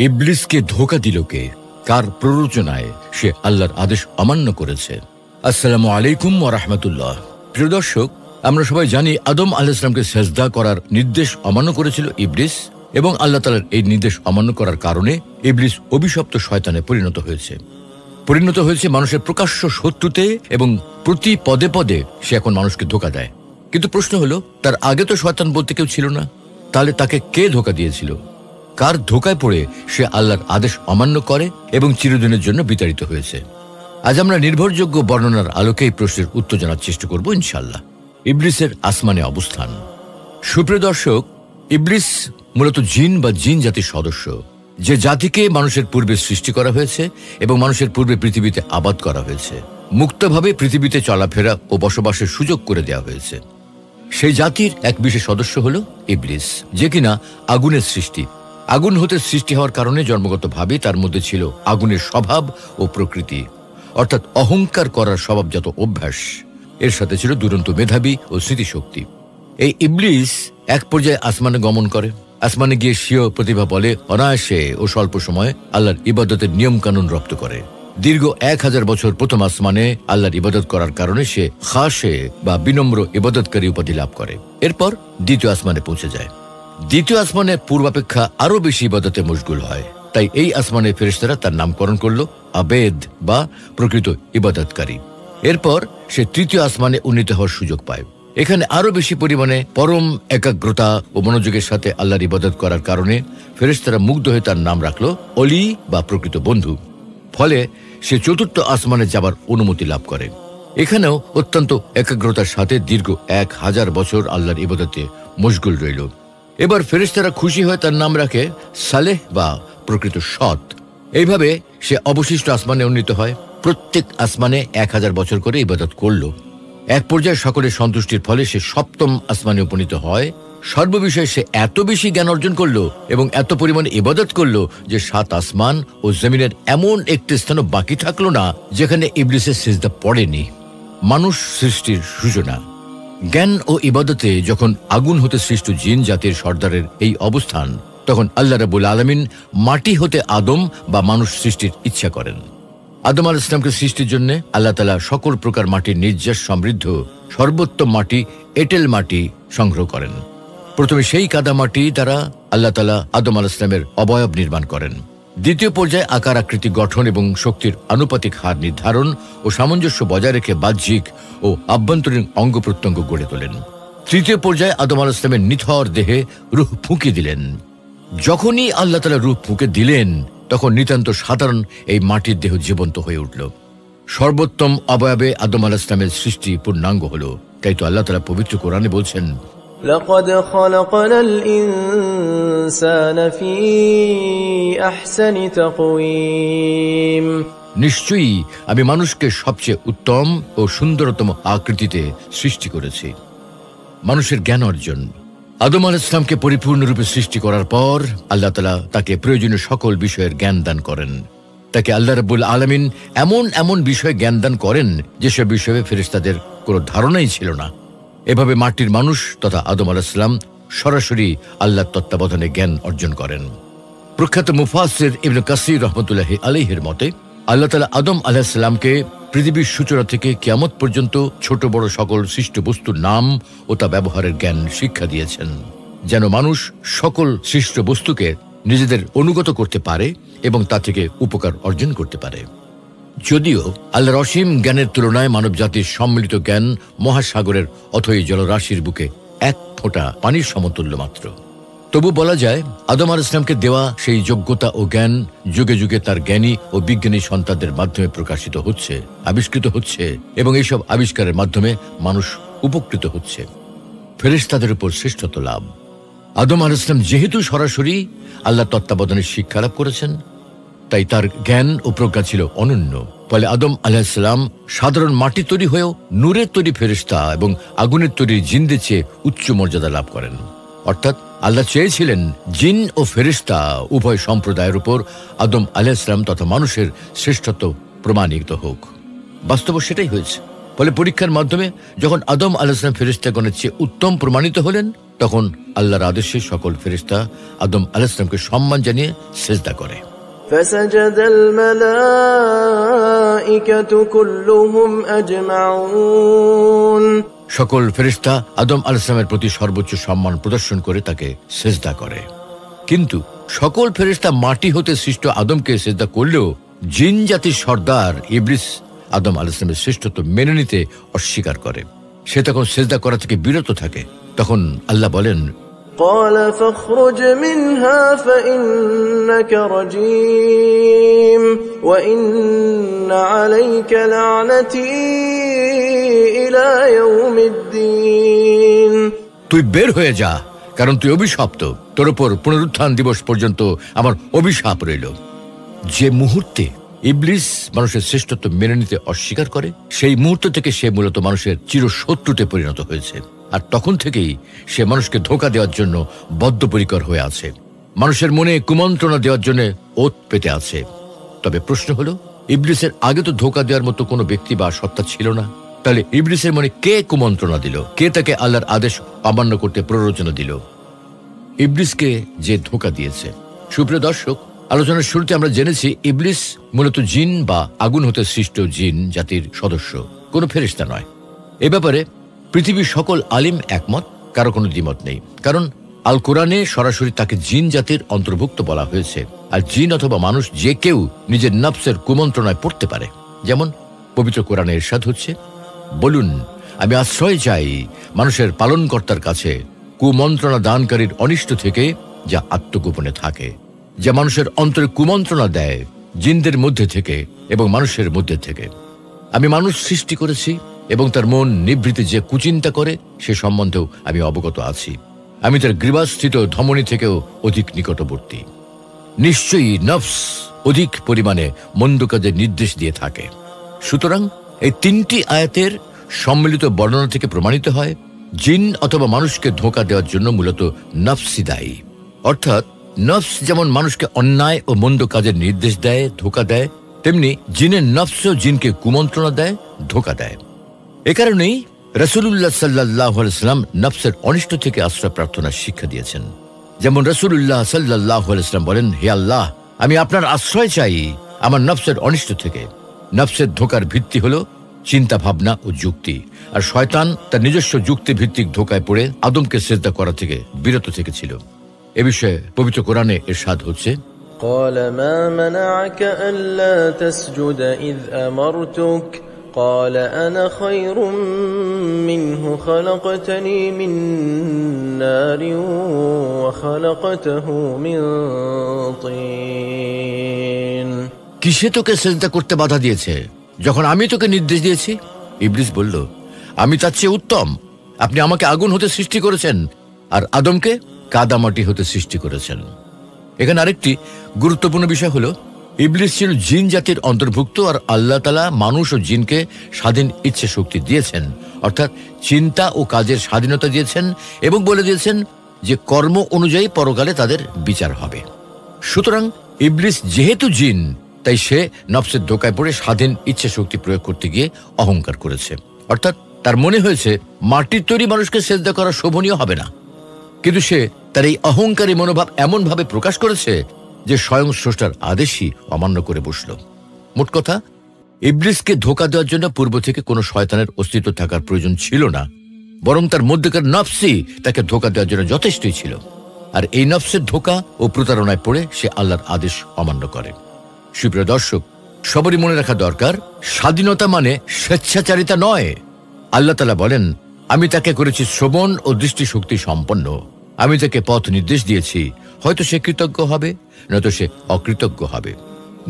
ইবলিসকে ধোঁকা দিল কে? কার প্ররোচনায় সে আল্লাহর আদেশ অমান্য করেছে? আসসালামু আলাইকুম ওয়া রাহমাতুল্লাহ। প্রিয় দর্শক, আমরা সবাই জানি আদম আলাইহিস সালামকে সেজদা করার নির্দেশ অমান্য করেছিল ইবলিস, এবং আল্লাহ তাআলার এই নির্দেশ অমান্য করার কারণে ইবলিস অভিশপ্ত শয়তানে পরিণত হয়েছে মানুষের প্রকাশ্য শত্রুতে, এবং প্রতি পদে পদে সে এখন মানুষকে ধোঁকা দেয়। কিন্তু প্রশ্ন হলো, তার আগে তো শয়তান বলতে কেউ ছিল না, তাহলে তাকে কে ধোঁকা দিয়েছিল? কার ধোঁকায় পড়ে সে আল্লাহর আদেশ অমান্য করে এবং চিরদিনের জন্য বিতাড়িত হয়েছে? আজ আমরা নির্ভরযোগ্য বর্ণনার আলোকে এই প্রশ্নের উত্তর জানার চেষ্টা করব ইনশাআল্লাহ। ইবলিসের আসমানে অবস্থান। সুপ্রিয় দর্শক, ইবলিস মূলত জিন বা জিন জাতির সদস্য, যে জাতিকে মানুষের পূর্বে সৃষ্টি করা হয়েছে এবং মানুষের পূর্বে পৃথিবীতে আবাদ করা হয়েছে, মুক্তভাবে পৃথিবীতে চলাফেরা ও বসবাসের সুযোগ করে দেওয়া হয়েছে। সেই জাতির এক বিশেষ সদস্য হল ইবলিস, যে কিনা আগুনের সৃষ্টি। আগুন হতে সৃষ্টি হওয়ার কারণে জন্মগতভাবে তার মধ্যে ছিল আগুনের স্বভাব ও প্রকৃতি, অর্থাৎ অহংকার করার স্বভাবজাত অভ্যাস। এর সাথে ছিল দুরন্ত মেধাবী ও স্মৃতিশক্তি। এই ইবলিস এক পর্যায়ে আসমানে গমন করে। আসমানে গিয়ে স্বীয় প্রতিভা বলে অনায়াসে ও স্বল্প সময়ে আল্লাহর ইবাদতের নিয়ম কানুন রপ্ত করে। দীর্ঘ 1000 বছর প্রথম আসমানে আল্লাহর ইবাদত করার কারণে সে খাশে বা বিনম্র ইবাদতকারী উপাধি লাভ করে। এরপর দ্বিতীয় আসমানে পৌঁছে যায়। দ্বিতীয় আসমানে পূর্বাপেক্ষা আরো বেশি ইবাদতে মশগুল হয়। তাই এই আসমানে ফেরেশতারা তার নামকরণ করল আবেদ বা প্রকৃত ইবাদতকারী। এরপর সে তৃতীয় আসমানে উন্নীত হওয়ার সুযোগ পায়। এখানে আরো বেশি পরিমাণে পরম একাগ্রতা ও মনোযোগের সাথে আল্লাহর ইবাদত করার কারণে ফেরেশতারা মুগ্ধ হয়ে তার নাম রাখল অলি বা প্রকৃত বন্ধু। ফলে সে চতুর্থ আসমানে যাবার অনুমতি লাভ করে। এখানেও অত্যন্ত একাগ্রতার সাথে দীর্ঘ 1000 বছর আল্লাহর ইবাদতে মশগুল রইল। এবার ফেরেশতারা খুশি হয়ে তার নাম রাখে সালেহ বা প্রকৃত সৎ। এইভাবে সে অবশিষ্ট আসমানে উন্নীত হয়। প্রত্যেক আসমানে 1000 বছর করে ইবাদত করল। এক পর্যায়ে সকলের সন্তুষ্টির ফলে সে সপ্তম আসমানে উপনীত হয়। সর্ববিষয়ে সে এত বেশি জ্ঞান অর্জন করল এবং এত পরিমাণে ইবাদত করল যে 7 আসমান ও জমিনের এমন একটি স্থানও বাকি থাকলো না যেখানে ইবলিসের সিজদা পড়েনি। মানুষ সৃষ্টির সূচনা। জ্ঞান ও ইবাদতে যখন আগুন হতে সৃষ্ট জিন জাতির সর্দারের এই অবস্থান, তখন আল্লাহ রাব্বুল আলামিন মাটি হতে আদম বা মানুষ সৃষ্টির ইচ্ছা করেন। আদম আলাইহিস সালামকে সৃষ্টির জন্য আল্লাহ তাআলা সকল প্রকার মাটির নির্যাস সমৃদ্ধ সর্বোত্তম মাটি এঁটেল মাটি সংগ্রহ করেন। প্রথমে সেই কাদা মাটি দ্বারা আল্লাহ তাআলা আদম আলাইহিস সালামের অবয়ব নির্মাণ করেন। দ্বিতীয় পর্যায়ে আকার আকৃতি গঠন এবং শক্তির আনুপাতিক হার নির্ধারণ ও সামঞ্জস্য বজায় রেখে বাহ্যিক ও আভ্যন্তরীণ অঙ্গ প্রত্যঙ্গ গড়ে তোলেন। তৃতীয় পর্যায়ে আদম আলাইহিস সালামের নিথর দেহে রূহ ফুঁকে দিলেন। যখনই আল্লাহ তাআলা রূহ ফুঁকে দিলেন, তখন নিতান্ত সাধারণ এই মাটির দেহ জীবন্ত হয়ে উঠল। সর্বোত্তম অবয়বে আদম আলাইহিস সালামের সৃষ্টি পূর্ণাঙ্গ হল। তাই তো আল্লাহ তাআলা পবিত্র কোরআনে বলছেন, لقد خلقنا الإنسان في أحسن تقويم। নিশ্চয়ই আমি মানুষকে সবচেয়ে উত্তম ও সুন্দরতম আকৃতিতে সৃষ্টি করেছি। মানুষের জ্ঞান অর্জন। আদম আলাইহিস সালামকে পরিপূর্ণরূপে সৃষ্টি করার পর আল্লাহ তাআলা তাকে প্রয়োজনীয় সকল বিষয়ের জ্ঞান দান করেন। তাকে আল্লাহ রাব্বুল আলামিন এমন বিষয়ে জ্ঞান দান করেন যেসব বিষয়ে ফেরেশতাদের কোনো ধারণাই ছিল না। এভাবে মাটির মানুষ তথা আদম আলাইহিস সালাম সরাসরি আল্লাহর তত্ত্বাবধানে জ্ঞান অর্জন করেন। প্রখ্যাত মুফাসসির ইবনে কাসির রাহমাতুল্লাহি আলাইহির মতে, আল্লাহ তাআলা আদম আলাইহিস সালামকে পৃথিবীর সূচনা থেকে কিয়ামত পর্যন্ত ছোট বড় সকল সৃষ্ট বস্তুর নাম ও তা ব্যবহারের জ্ঞান শিক্ষা দিয়েছেন, যেন মানুষ সকল সৃষ্ট বস্তুকে নিজেদের অনুগত করতে পারে এবং তা থেকে উপকার অর্জন করতে পারে। যদিও আল্লাহর অসীম জ্ঞানের তুলনায় মানব জাতির সম্মিলিত জ্ঞান মহাসাগরের অথই জলরাশির বুকে এক ফোঁটা পানির সমতুল্য মাত্র, তবু বলা যায় আদম আলাইহিস সালামকে দেওয়া সেই যোগ্যতা ও জ্ঞান যুগে যুগে তার জ্ঞানী ও বিজ্ঞানী সন্তানদের মাধ্যমে প্রকাশিত হচ্ছে, আবিষ্কৃত হচ্ছে, এবং এইসব আবিষ্কারের মাধ্যমে মানুষ উপকৃত হচ্ছে। ফেরেশতাদের উপর শ্রেষ্ঠত্ব লাভ। আদম আলাইহিস সালাম যেহেতু সরাসরি আল্লাহর তত্ত্বাবধানে শিক্ষা লাভ করেছেন, তাই তার জ্ঞান ও প্রজ্ঞা ছিল অনন্য। ফলে আদম আলাইহিস সালাম সাধারণ মাটি তৈরি হয়েও নূরের তৈরি ফেরেশতা এবং আগুনের তৈরি জিনদের চেয়ে উচ্চ মর্যাদা লাভ করেন। অর্থাৎ আল্লাহ চেয়েছিলেন জিন ও ফেরেশতা উভয় সম্প্রদায়ের উপর আদম আলাইহিস সালাম তথা মানুষের শ্রেষ্ঠত্ব প্রমাণিত হোক। বাস্তব সেটাই হয়েছে। ফলে পরীক্ষার মাধ্যমে যখন আদম আলাইহিস সালাম ফেরেশতাগণের চেয়ে উত্তম প্রমাণিত হলেন, তখন আল্লাহর আদেশে সকল ফেরেশতা আদম আলাইহিস সালামকে সম্মান জানিয়ে সিজদা করে। فسجد الملائكة كلهم أجمعون সকল ফেরেশতা আদম আলাইহিস সালামের প্রতি সর্বোচ্চ সম্মান প্রদর্শন করে তাকে সিজদা করে। কিন্তু সকল ফেরেশতা মাটি হতে সৃষ্ট আদমকে সিজদা করলেও জিন জাতির সর্দার ইবলিস আদম আলাইহিস সালামের শ্রেষ্ঠত্ব মেনে নিতে অস্বীকার করে। সে তখন সিজদা করা থেকে বিরত থাকে। তখন আল্লাহ বলেন, قال فاخرج منها فإنك رجيم وإن عليك لعنتي إلى يوم الدين তুই বের হয়ে যা, কারণ তুই অভিশপ্ত। তোর উপর পুনরুত্থান দিবস পর্যন্ত আমার অভিশাপ রইল। যে মুহূর্তে ইবলিস মানুষের শ্রেষ্ঠত্ব মেনে নিতে অস্বীকার করে, সেই মুহূর্ত থেকে সে মূলত মানুষের চিরশত্রুতে পরিণত হয়েছে। আর তখন থেকেই সে মানুষকে ধোঁকা দেওয়ার জন্য বদ্ধপরিকর হয়ে আছে, মানুষের মনে কুমন্ত্রণা দেওয়ার জন্য ওত পেতে আছে। তবে প্রশ্ন হলো, ইবলিসের আগে তো ধোঁকা দেওয়ার মতো কোনো ব্যক্তি বা সত্তা ছিল না। তাহলে ইবলিসের মনে কে কুমন্ত্রণা দিল? কে তাকে আল্লাহর আদেশ অমান্য করতে প্ররোচনা দিল? ইবলিসকে যে ধোঁকা দিয়েছে। সুপ্রিয় দর্শক, আলোচনার শুরুতে আমরা জেনেছি ইবলিস মূলত জিন বা আগুন হতে সৃষ্ট জিন জাতির সদস্য, কোনো ফেরেশতা নয়। এ ব্যাপারে পৃথিবীর সকল আলিম একমত, কারো কোনো দ্বিমত নেই। কারণ আল কোরআনে সরাসরি তাকে জিন জাতির অন্তর্ভুক্ত বলা হয়েছে। আর জিন অথবা মানুষ যে কেউ নিজের নফসের কুমন্ত্রণায় পড়তে পারে। যেমন পবিত্র কোরআনে ইরশাদ হচ্ছে, বলুন, আমি আশ্রয় চাই মানুষের পালনকর্তার কাছে কুমন্ত্রণা দানকারীর অনিষ্ট থেকে, যা আত্মগোপনে থাকে, যা মানুষের অন্তরে কুমন্ত্রণা দেয় জিনদের মধ্যে থেকে এবং মানুষের মধ্যে থেকে। আমি মানুষ সৃষ্টি করেছি এবং তার মন নিভৃতে যে কুচিন্তা করে সে সম্বন্ধেও আমি অবগত আছি। আমি তার গ্রীবাস্থিত ধমনী থেকেও অধিক নিকটবর্তী। নিশ্চয়ই নফস অধিক পরিমাণে মন্দ কাজের নির্দেশ দিয়ে থাকে। সুতরাং এই তিনটি আয়াতের সম্মিলিত বর্ণনা থেকে প্রমাণিত হয়, জিন অথবা মানুষকে ধোঁকা দেওয়ার জন্য মূলত নফসই দায়ী। অর্থাৎ নফস যেমন মানুষকে অন্যায় ও মন্দ কাজের নির্দেশ দেয়, ধোঁকা দেয়, তেমনি জিনের নফসও জিনকে কুমন্ত্রণা দেয়, ধোঁকা দেয়। এ কারণেই রাসূলুল্লাহ সাল্লাল্লাহু আলাইহি সাল্লাম নফসের অনিষ্ট থেকে আশ্রয় প্রার্থনার শিক্ষা দিয়েছেন। যেমন রাসূলুল্লাহ সাল্লাল্লাহু আলাইহি সাল্লাম বলেন, হে আল্লাহ, আমি আপনার আশ্রয় চাই আমার নফসের অনিষ্ট থেকে। নফসের ধোঁকার ভিত্তি হলো চিন্তা ভাবনা ও যুক্তি, আর শয়তান তার নিজস্ব যুক্তি ভিত্তিক ধোঁকায় পড়ে আদমকে সিজদা করা থেকে বিরত থেকেছিল। এ বিষয়ে পবিত্র কোরআনে ইরশাদ হচ্ছে, قال ما منعك ألا تسجد إذ أمرتك قال أنا خير منه خلقتني من نار وخلقته من طين কিসে তোকে সিজদা করতে বাধা দিয়েছে যখন আমি তোকে নির্দেশ দিয়েছি? ইবলিস বলল, আমি তার চেয়ে উত্তম। আপনি আমাকে আগুন হতে সৃষ্টি করেছেন আর আদমকে কাদামাটি হতে সৃষ্টি করেছেন। এখানে আরেকটি গুরুত্বপূর্ণ বিষয় হলো, ইবলিস ছিল জিন জাতির অন্তর্ভুক্ত, আর আল্লাহ তাআলা মানুষ ও জিনকে স্বাধীন ইচ্ছে শক্তি দিয়েছেন, অর্থাৎ চিন্তা ও কাজের স্বাধীনতা দিয়েছেন এবং বলে দিয়েছেন যে কর্ম অনুযায়ী পরকালে তাদের বিচার হবে। সুতরাং ইবলিস যেহেতু জিন, তাই সে নফসের ধোঁকায় পড়ে স্বাধীন ইচ্ছে শক্তি প্রয়োগ করতে গিয়ে অহংকার করেছে। অর্থাৎ তার মনে হয়েছে মাটির তৈরি মানুষকে সিজদা করা শোভনীয় হবে না। কিন্তু সে তার এই অহংকারী মনোভাব এমনভাবে প্রকাশ করেছে যে স্বয়ং স্রষ্টার আদেশই অমান্য করে বসল। মোট কথা, ইবলিসকে ধোঁকা দেওয়ার জন্য পূর্ব থেকে কোনো শয়তানের অস্তিত্ব থাকার প্রয়োজন ছিল না, বরং তার মধ্যেকার নফসই তাকে ধোঁকা দেওয়ার জন্য যথেষ্টই ছিল। আর এই নফসের ধোঁকা ও প্রতারণায় পড়ে সে আল্লাহর আদেশ অমান্য করে। সুপ্রিয় দর্শক, সবারই মনে রাখা দরকার, স্বাধীনতা মানে স্বেচ্ছাচারিতা নয়। আল্লাহ তাআলা বলেন, আমি তাকে করেছি শ্রবণ ও দৃষ্টিশক্তি সম্পন্ন। আমি তাকে পথ নির্দেশ দিয়েছি, হয়তো সে কৃতজ্ঞ হবে, নয়তো সে অকৃতজ্ঞ হবে।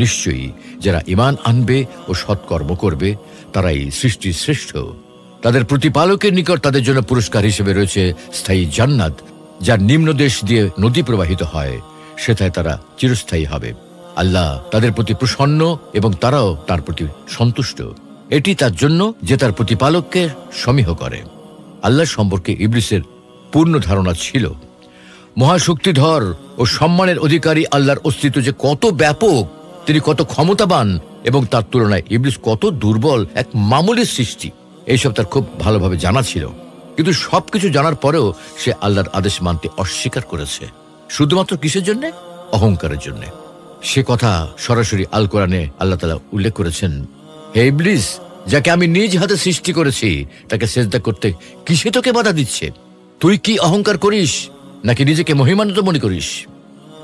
নিশ্চয়ই যারা ঈমান আনবে ও সৎকর্ম করবে তারাই সৃষ্টি শ্রেষ্ঠ। তাদের প্রতিপালকের নিকট তাদের জন্য পুরস্কার হিসেবে রয়েছে স্থায়ী জান্নাত, যার নিম্নদেশ দিয়ে নদী প্রবাহিত হয়, সেটায় তারা চিরস্থায়ী হবে। আল্লাহ তাদের প্রতি প্রসন্ন এবং তারাও তার প্রতি সন্তুষ্ট। এটি তার জন্য যে তার প্রতিপালককে সমীহ করে। আল্লাহ সম্পর্কে ইবলিসের পূর্ণ ধারণা ছিল। মহাশক্তিধর ও সম্মানের অধিকারী আল্লাহর অস্তিত্ব যে কত ব্যাপক, তিনি কত ক্ষমতাবান এবং তার তুলনায় ইবলিস কত দুর্বল এক মামুলি সৃষ্টি, এইসব তার খুব ভালোভাবে জানা ছিল। কিন্তু সবকিছু জানার পরেও সে আল্লাহর আদেশ মানতে অস্বীকার করেছে। শুধুমাত্র কিসের জন্য? অহংকারের জন্য। সে কথা সরাসরি আল কোরআনে আল্লাহ তাআলা উল্লেখ করেছেন, হে ইবলিস, যাকে আমি নিজ হাতে সৃষ্টি করেছি তাকে সিজদা করতে কিসে তোকে বাধা দিচ্ছে? তুই কি অহংকার করিস নাকি নিজেকে মহিমান্বিত মনে করিস?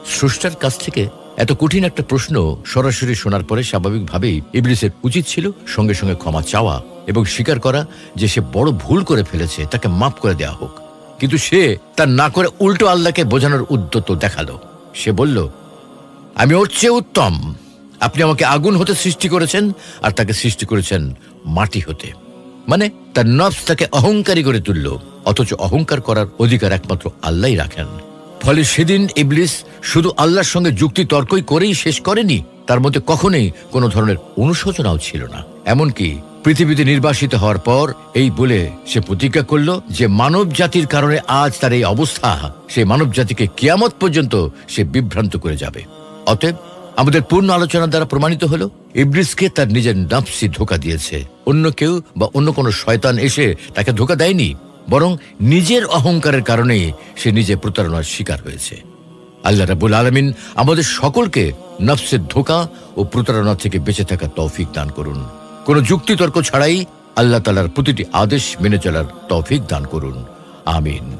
স্রষ্টার কাছ থেকে এত কঠিন একটা প্রশ্ন সরাসরি শোনার পরে স্বাভাবিকভাবেই ইবলিসের উচিত ছিল সঙ্গে সঙ্গে ক্ষমা চাওয়া এবং স্বীকার করা যে সে বড় ভুল করে ফেলেছে, তাকে মাফ করে দেওয়া হোক। কিন্তু সে তা না করে উল্টো আল্লাহকে বোঝানোর উদ্যত দেখালো। সে বলল, আমি ওর চেয়ে উত্তম। আপনি আমাকে আগুন হতে সৃষ্টি করেছেন আর তাকে সৃষ্টি করেছেন মাটি হতে। মানে তার নফস তাকে অহংকারী করে তুলল, অথচ অহংকার করার অধিকার একমাত্র আল্লাহই রাখেন। ফলে সেদিন ইবলিস শুধু আল্লাহর সঙ্গে যুক্তি তর্কই করেই শেষ করেনি, তার মধ্যে কখনোই কোনো ধরনের অনুশোচনাও ছিল না। এমনকি পৃথিবীতে নির্বাসিত হওয়ার পর এই বলে সে প্রতিজ্ঞা করল যে মানব জাতির কারণে আজ তার এই অবস্থা, সেই মানব জাতিকে কিয়ামত পর্যন্ত সে বিভ্রান্ত করে যাবে। অতএব আমাদের পূর্ণ আলোচনার দ্বারা প্রমাণিত হলো ইবলিসকে তার নিজের নফসই ধোঁকা দিয়েছে। অন্য কেউ বা অন্য কোনো শয়তান এসে তাকে ধোঁকা দেয়নি, বরং নিজের অহংকারের কারণেই সে নিজে প্রতারণার শিকার হয়েছে। আল্লাহ রাব্বুল আলামিন আমাদের সকলকে নফসের ধোঁকা ও প্রতারণা থেকে বেঁচে থাকার তৌফিক দান করুন। কোনো যুক্তিতর্ক ছাড়াই আল্লাহ তাআলার প্রতিটি আদেশ মেনে চলার তৌফিক দান করুন। আমিন।